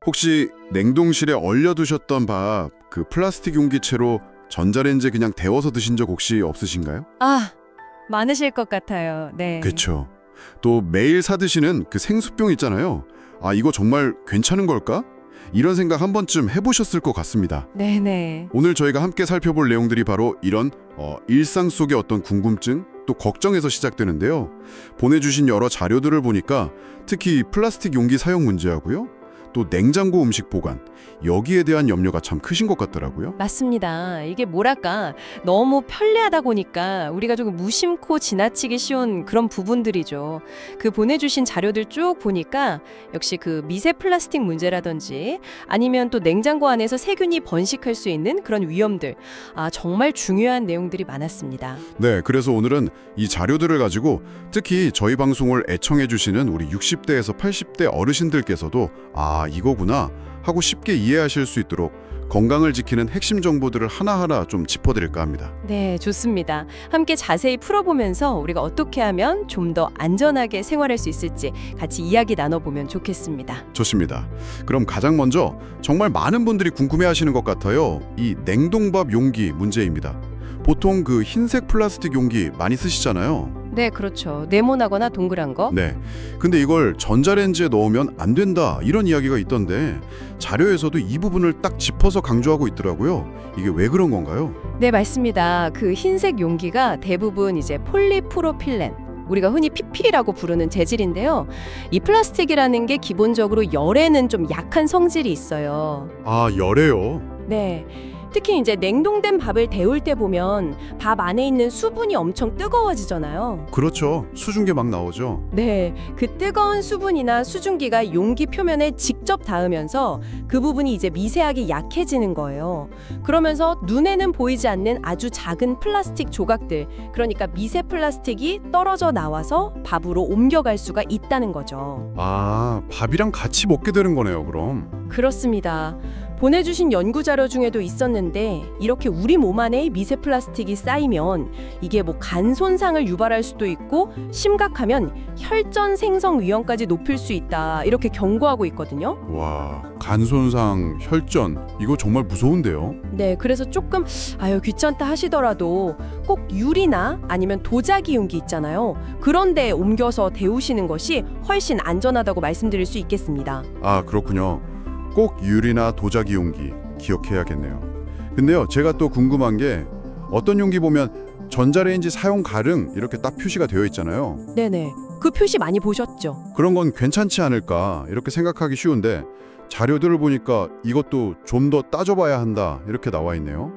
혹시 냉동실에 얼려두셨던 밥, 그 플라스틱 용기채로 전자레인지에 그냥 데워서 드신 적 혹시 없으신가요? 아, 많으실 것 같아요. 네. 그렇죠. 또 매일 사 드시는 그 생수병 있잖아요. 아, 이거 정말 괜찮은 걸까? 이런 생각 한 번쯤 해보셨을 것 같습니다. 네네. 오늘 저희가 함께 살펴볼 내용들이 바로 이런 일상 속의 어떤 궁금증, 또 걱정에서 시작되는데요. 보내주신 여러 자료들을 보니까 특히 플라스틱 용기 사용 문제하고요. 또 냉장고 음식 보관, 여기에 대한 염려가 참 크신 것 같더라고요. 맞습니다. 이게 뭐랄까 너무 편리하다 보니까 우리가 조금 무심코 지나치기 쉬운 그런 부분들이죠. 그 보내주신 자료들 쭉 보니까 역시 그 미세 플라스틱 문제라든지 아니면 또 냉장고 안에서 세균이 번식할 수 있는 그런 위험들, 정말 중요한 내용들이 많았습니다. 네, 그래서 오늘은 이 자료들을 가지고 특히 저희 방송을 애청해 주시는 우리 60대에서 80대 어르신들께서도 이거구나 하고 쉽게 이해하실 수 있도록 건강을 지키는 핵심 정보들을 하나하나 좀 짚어드릴까 합니다. 네, 좋습니다. 함께 자세히 풀어보면서 우리가 어떻게 하면 좀 더 안전하게 생활할 수 있을지 같이 이야기 나눠보면 좋겠습니다. 좋습니다. 그럼 가장 먼저 정말 많은 분들이 궁금해하시는 것 같아요. 이 냉동밥 용기 문제입니다. 보통 그 흰색 플라스틱 용기 많이 쓰시잖아요. 네, 그렇죠. 네모나거나 동그란 거. 네. 근데 이걸 전자레인지에 넣으면 안 된다 이런 이야기가 있던데 자료에서도 이 부분을 딱 짚어서 강조하고 있더라고요. 이게 왜 그런 건가요? 네, 맞습니다. 그 흰색 용기가 대부분 이제 폴리프로필렌, 우리가 흔히 PP라고 부르는 재질인데요. 이 플라스틱이라는 게 기본적으로 열에는 좀 약한 성질이 있어요. 아, 열에요? 네. 특히 이제 냉동된 밥을 데울 때 보면 밥 안에 있는 수분이 엄청 뜨거워지잖아요. 그렇죠. 수증기 막 나오죠. 네, 그 뜨거운 수분이나 수증기가 용기 표면에 직접 닿으면서 그 부분이 이제 미세하게 약해지는 거예요. 그러면서 눈에는 보이지 않는 아주 작은 플라스틱 조각들, 그러니까 미세 플라스틱이 떨어져 나와서 밥으로 옮겨갈 수가 있다는 거죠. 아, 밥이랑 같이 먹게 되는 거네요, 그럼. 그렇습니다. 보내주신 연구 자료 중에도 있었는데 이렇게 우리 몸 안에 미세 플라스틱이 쌓이면 이게 뭐 간 손상을 유발할 수도 있고 심각하면 혈전 생성 위험까지 높일 수 있다 이렇게 경고하고 있거든요. 와, 간 손상, 혈전 이거 정말 무서운데요. 네, 그래서 조금 귀찮다 하시더라도 꼭 유리나 아니면 도자기 용기 있잖아요. 그런 데 옮겨서 데우시는 것이 훨씬 안전하다고 말씀드릴 수 있겠습니다. 아, 그렇군요. 꼭 유리나 도자기 용기 기억해야겠네요. 근데요, 제가 또 궁금한 게 어떤 용기 보면 전자레인지 사용 가능 이렇게 딱 표시가 되어 있잖아요. 네네, 그 표시 많이 보셨죠? 그런 건 괜찮지 않을까 이렇게 생각하기 쉬운데 자료들을 보니까 이것도 좀 더 따져봐야 한다 이렇게 나와 있네요.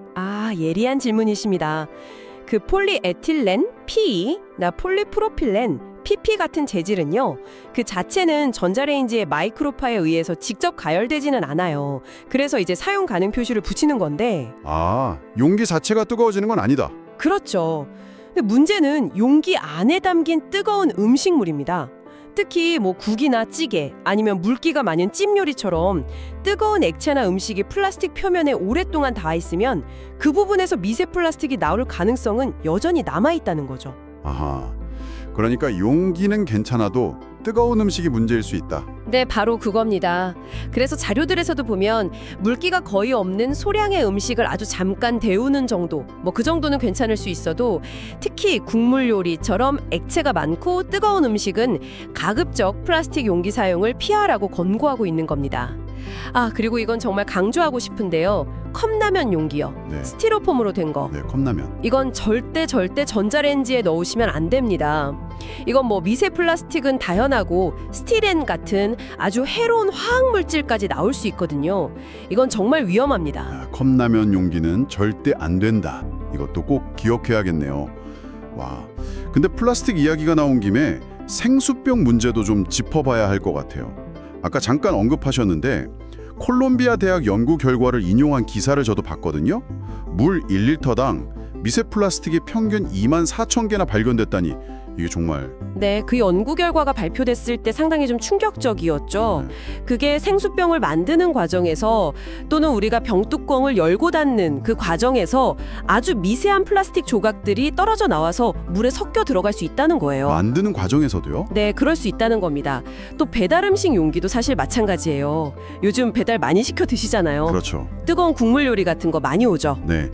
예리한 질문이십니다. 그 폴리에틸렌, PE나 폴리프로필렌, PP 같은 재질은요, 그 자체는 전자레인지의 마이크로파에 의해서 직접 가열되지는 않아요. 그래서 이제 사용 가능 표시를 붙이는 건데. 용기 자체가 뜨거워지는 건 아니다. 그렇죠. 근데 문제는 용기 안에 담긴 뜨거운 음식물입니다. 특히 뭐 국이나 찌개 아니면 물기가 많은 찜 요리처럼 뜨거운 액체나 음식이 플라스틱 표면에 오랫동안 닿아 있으면 그 부분에서 미세 플라스틱이 나올 가능성은 여전히 남아 있다는 거죠. 아하. 그러니까 용기는 괜찮아도 뜨거운 음식이 문제일 수 있다. 네, 바로 그겁니다. 그래서 자료들에서도 보면 물기가 거의 없는 소량의 음식을 아주 잠깐 데우는 정도, 뭐 그 정도는 괜찮을 수 있어도 특히 국물 요리처럼 액체가 많고 뜨거운 음식은 가급적 플라스틱 용기 사용을 피하라고 권고하고 있는 겁니다. 그리고 이건 정말 강조하고 싶은데요. 컵라면 용기요. 네. 스티로폼으로 된 거. 네, 컵라면. 이건 절대 전자레인지에 넣으시면 안 됩니다. 이건 뭐 미세 플라스틱은 다연하고 스티렌 같은 아주 해로운 화학 물질까지 나올 수 있거든요. 이건 정말 위험합니다. 컵라면 용기는 절대 안 된다. 이것도 꼭 기억해야겠네요. 와, 근데 플라스틱 이야기가 나온 김에 생수병 문제도 좀 짚어봐야 할 것 같아요. 아까 잠깐 언급하셨는데 콜롬비아 대학 연구 결과를 인용한 기사를 저도 봤거든요. 물 1리터당 미세 플라스틱이 평균 24,000개나 발견됐다니 이게 정말 네, 그 연구 결과가 발표됐을 때 상당히 좀 충격적이었죠. 그게 생수병을 만드는 과정에서 또는 우리가 병뚜껑을 열고 닫는 그 과정에서 아주 미세한 플라스틱 조각들이 떨어져 나와서 물에 섞여 들어갈 수 있다는 거예요. 만드는 과정에서도요? 네, 그럴 수 있다는 겁니다. 또 배달 음식 용기도 사실 마찬가지예요. 요즘 배달 많이 시켜 드시잖아요. 그렇죠. 뜨거운 국물 요리 같은 거 많이 오죠. 네.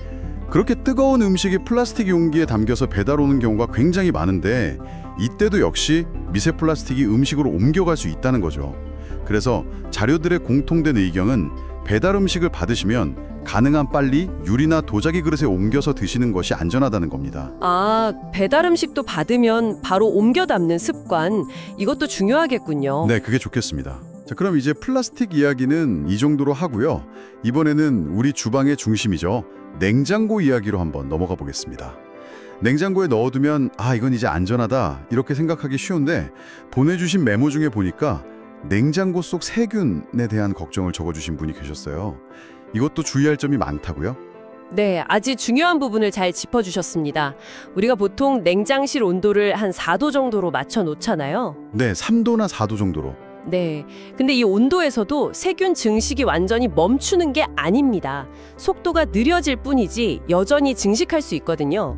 그렇게 뜨거운 음식이 플라스틱 용기에 담겨서 배달 오는 경우가 굉장히 많은데 이때도 역시 미세 플라스틱이 음식으로 옮겨갈 수 있다는 거죠. 그래서 자료들의 공통된 의견은 배달 음식을 받으시면 가능한 빨리 유리나 도자기 그릇에 옮겨서 드시는 것이 안전하다는 겁니다. 아, 배달 음식도 받으면 바로 옮겨 담는 습관, 이것도 중요하겠군요. 네, 그게 좋겠습니다. 자, 그럼 이제 플라스틱 이야기는 이 정도로 하고요. 이번에는 우리 주방의 중심이죠. 냉장고 이야기로 한번 넘어가 보겠습니다. 냉장고에 넣어두면 이건 이제 안전하다 이렇게 생각하기 쉬운데 보내주신 메모 중에 보니까 냉장고 속 세균에 대한 걱정을 적어주신 분이 계셨어요. 이것도 주의할 점이 많다고요? 네, 아주 중요한 부분을 잘 짚어주셨습니다. 우리가 보통 냉장실 온도를 한 4도 정도로 맞춰 놓잖아요. 네, 3도나 4도 정도로. 네, 근데 이 온도에서도 세균 증식이 완전히 멈추는 게 아닙니다. 속도가 느려질 뿐이지 여전히 증식할 수 있거든요.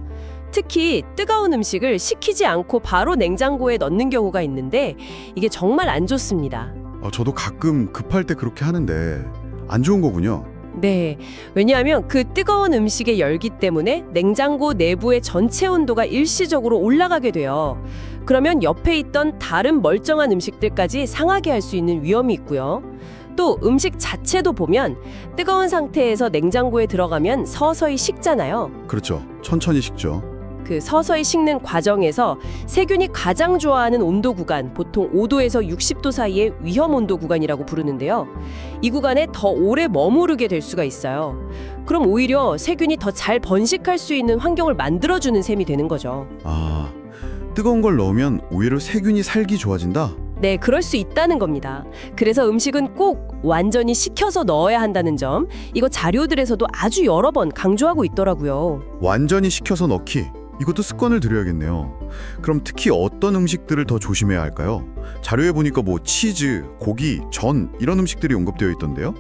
특히 뜨거운 음식을 식히지 않고 바로 냉장고에 넣는 경우가 있는데 이게 정말 안 좋습니다. 저도 가끔 급할 때 그렇게 하는데 안 좋은 거군요. 네, 왜냐하면 그 뜨거운 음식의 열기 때문에 냉장고 내부의 전체 온도가 일시적으로 올라가게 돼요. 그러면 옆에 있던 다른 멀쩡한 음식들까지 상하게 할 수 있는 위험이 있고요. 또 음식 자체도 보면 뜨거운 상태에서 냉장고에 들어가면 서서히 식잖아요. 그렇죠. 천천히 식죠. 그 서서히 식는 과정에서 세균이 가장 좋아하는 온도 구간, 보통 5도에서 60도 사이의 위험 온도 구간이라고 부르는데요. 이 구간에 더 오래 머무르게 될 수가 있어요. 그럼 오히려 세균이 더 잘 번식할 수 있는 환경을 만들어주는 셈이 되는 거죠. 뜨거운 걸 넣으면 오히려 세균이 살기 좋아진다? 네, 그럴 수 있다는 겁니다. 그래서 음식은 꼭 완전히 식혀서 넣어야 한다는 점, 이거 자료들에서도 아주 여러 번 강조하고 있더라고요. 완전히 식혀서 넣기. 이것도 습관을 들여야겠네요. 그럼 특히 어떤 음식들을 더 조심해야 할까요? 자료에 보니까 치즈, 고기, 전 이런 음식들이 언급되어 있던데요?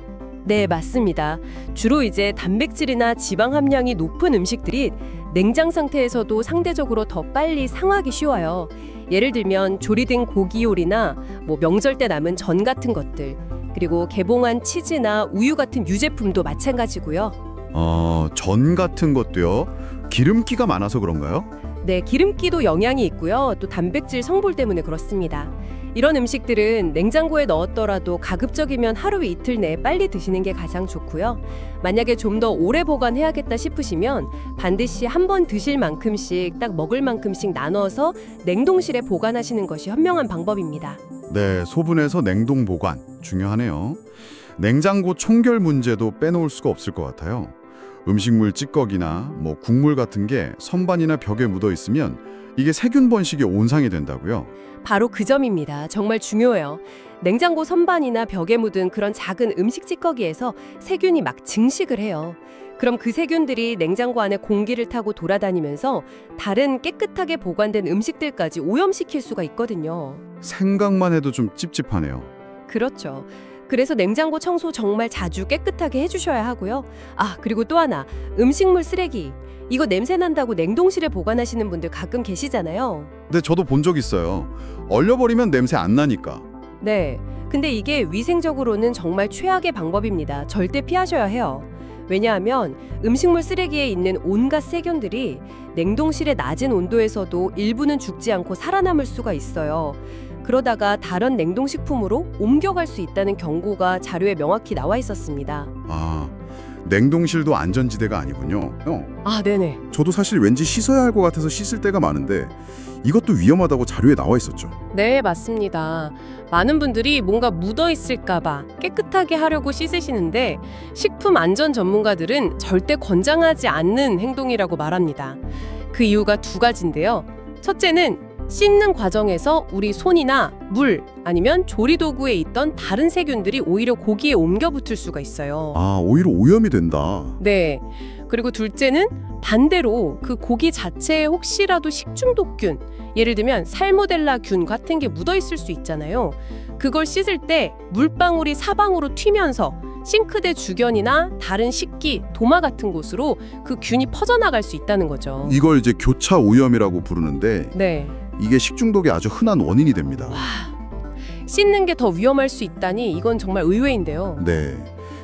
네, 맞습니다. 주로 이제 단백질이나 지방 함량이 높은 음식들이 냉장 상태에서도 상대적으로 더 빨리 상하기 쉬워요. 예를 들면 조리된 고기 요리나 명절 때 남은 전 같은 것들, 그리고 개봉한 치즈나 우유 같은 유제품도 마찬가지고요. 전 같은 것도요? 기름기가 많아서 그런가요? 네, 기름기도 영향이 있고요. 또 단백질 성분 때문에 그렇습니다. 이런 음식들은 냉장고에 넣었더라도 가급적이면 하루 이틀 내에 빨리 드시는 게 가장 좋고요. 만약에 좀 더 오래 보관해야겠다 싶으시면 반드시 한 번 드실 만큼씩 딱 먹을 만큼씩 나눠서 냉동실에 보관하시는 것이 현명한 방법입니다. 네, 소분해서 냉동 보관 중요하네요. 냉장고 청결 문제도 빼놓을 수가 없을 것 같아요. 음식물 찌꺼기나 국물 같은 게 선반이나 벽에 묻어 있으면 이게 세균 번식의 온상이 된다고요? 바로 그 점입니다. 정말 중요해요. 냉장고 선반이나 벽에 묻은 그런 작은 음식 찌꺼기에서 세균이 막 증식을 해요. 그럼 그 세균들이 냉장고 안에 공기를 타고 돌아다니면서 다른 깨끗하게 보관된 음식들까지 오염시킬 수가 있거든요. 생각만 해도 좀 찝찝하네요. 그렇죠. 그래서 냉장고 청소 정말 자주 깨끗하게 해주셔야 하고요. 그리고 또 하나, 음식물 쓰레기. 이거 냄새 난다고 냉동실에 보관하시는 분들 가끔 계시잖아요. 네, 저도 본 적 있어요. 얼려버리면 냄새 안 나니까. 네, 근데 이게 위생적으로는 정말 최악의 방법입니다. 절대 피하셔야 해요. 왜냐하면 음식물 쓰레기에 있는 온갖 세균들이 냉동실의 낮은 온도에서도 일부는 죽지 않고 살아남을 수가 있어요. 그러다가 다른 냉동식품으로 옮겨갈 수 있다는 경고가 자료에 명확히 나와 있었습니다. 냉동실도 안전지대가 아니군요. 네네. 저도 사실 왠지 씻어야 할 것 같아서 씻을 때가 많은데 이것도 위험하다고 자료에 나와 있었죠. 네, 맞습니다. 많은 분들이 뭔가 묻어있을까 봐 깨끗하게 하려고 씻으시는데 식품 안전 전문가들은 절대 권장하지 않는 행동이라고 말합니다. 그 이유가 두 가지인데요. 첫째는 씻는 과정에서 우리 손이나 물 아니면 조리도구에 있던 다른 세균들이 오히려 고기에 옮겨 붙을 수가 있어요. 오히려 오염이 된다. 네. 그리고 둘째는 반대로 그 고기 자체에 혹시라도 식중독균, 예를 들면 살모델라균 같은 게 묻어 있을 수 있잖아요. 그걸 씻을 때 물방울이 사방으로 튀면서 싱크대 주변이나 다른 식기, 도마 같은 곳으로 그 균이 퍼져나갈 수 있다는 거죠. 이걸 이제 교차 오염이라고 부르는데 네. 이게 식중독의 아주 흔한 원인이 됩니다. 씻는 게 더 위험할 수 있다니 이건 정말 의외인데요. 네.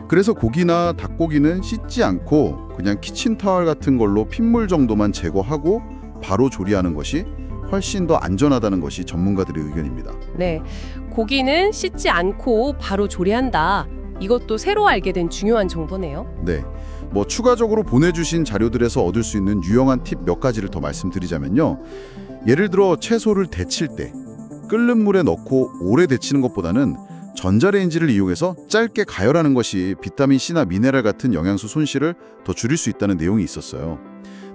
그래서 고기나 닭고기는 씻지 않고 그냥 키친타월 같은 걸로 핏물 정도만 제거하고 바로 조리하는 것이 훨씬 더 안전하다는 것이 전문가들의 의견입니다. 네. 고기는 씻지 않고 바로 조리한다. 이것도 새로 알게 된 중요한 정보네요. 네. 뭐 추가적으로 보내주신 자료들에서 얻을 수 있는 유용한 팁 몇 가지를 더 말씀드리자면요. 예를 들어 채소를 데칠 때 끓는 물에 넣고 오래 데치는 것보다는 전자레인지를 이용해서 짧게 가열하는 것이 비타민C나 미네랄 같은 영양소 손실을 더 줄일 수 있다는 내용이 있었어요.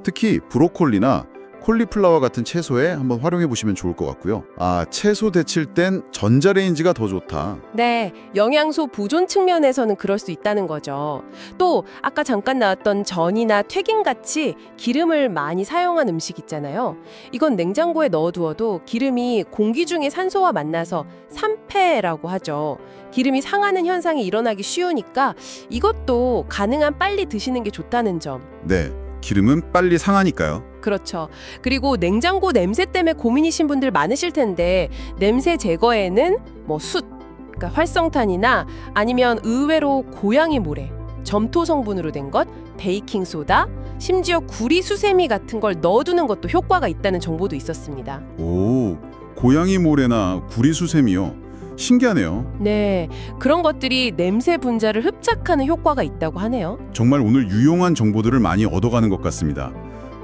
특히 브로콜리나 콜리플라워 같은 채소에 한번 활용해 보시면 좋을 것 같고요. 채소 데칠 땐 전자레인지가 더 좋다. 네, 영양소 보존 측면에서는 그럴 수 있다는 거죠. 또 아까 잠깐 나왔던 전이나 튀김같이 기름을 많이 사용한 음식 있잖아요. 이건 냉장고에 넣어두어도 기름이 공기 중에 산소와 만나서 산패라고 하죠. 기름이 상하는 현상이 일어나기 쉬우니까 이것도 가능한 빨리 드시는 게 좋다는 점. 네, 기름은 빨리 상하니까요. 그렇죠. 그리고 냉장고 냄새 때문에 고민이신 분들 많으실 텐데 냄새 제거에는 숯, 그러니까 활성탄이나 아니면 의외로 고양이 모래, 점토 성분으로 된 것, 베이킹 소다, 심지어 구리 수세미 같은 걸 넣어두는 것도 효과가 있다는 정보도 있었습니다. 오, 고양이 모래나 구리 수세미요. 신기하네요. 네, 그런 것들이 냄새 분자를 흡착하는 효과가 있다고 하네요. 정말 오늘 유용한 정보들을 많이 얻어가는 것 같습니다.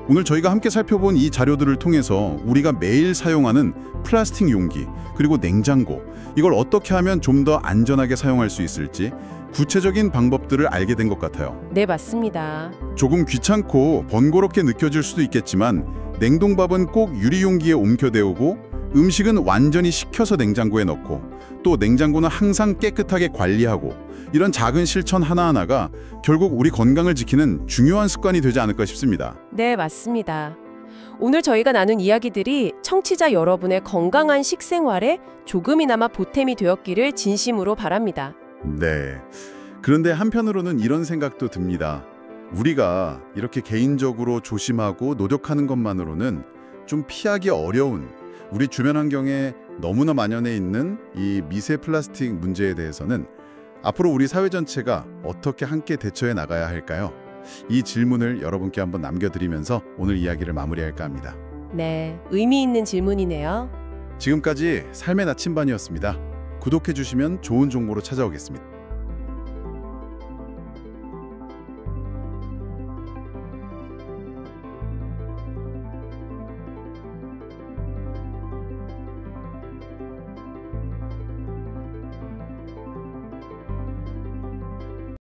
오늘 저희가 함께 살펴본 이 자료들을 통해서 우리가 매일 사용하는 플라스틱 용기, 그리고 냉장고, 이걸 어떻게 하면 좀 더 안전하게 사용할 수 있을지 구체적인 방법들을 알게 된 것 같아요. 네, 맞습니다. 조금 귀찮고 번거롭게 느껴질 수도 있겠지만 냉동밥은 꼭 유리용기에 옮겨대오고 음식은 완전히 식혀서 냉장고에 넣고 또 냉장고는 항상 깨끗하게 관리하고 이런 작은 실천 하나하나가 결국 우리 건강을 지키는 중요한 습관이 되지 않을까 싶습니다. 네, 맞습니다. 오늘 저희가 나눈 이야기들이 청취자 여러분의 건강한 식생활에 조금이나마 보탬이 되었기를 진심으로 바랍니다. 네. 그런데 한편으로는 이런 생각도 듭니다. 우리가 이렇게 개인적으로 조심하고 노력하는 것만으로는 좀 피하기 어려운 우리 주변 환경에 너무나 만연해 있는 이 미세 플라스틱 문제에 대해서는 앞으로 우리 사회 전체가 어떻게 함께 대처해 나가야 할까요? 이 질문을 여러분께 한번 남겨드리면서 오늘 이야기를 마무리할까 합니다. 네, 의미 있는 질문이네요. 지금까지 삶의 나침반이었습니다. 구독해 주시면 좋은 정보로 찾아오겠습니다.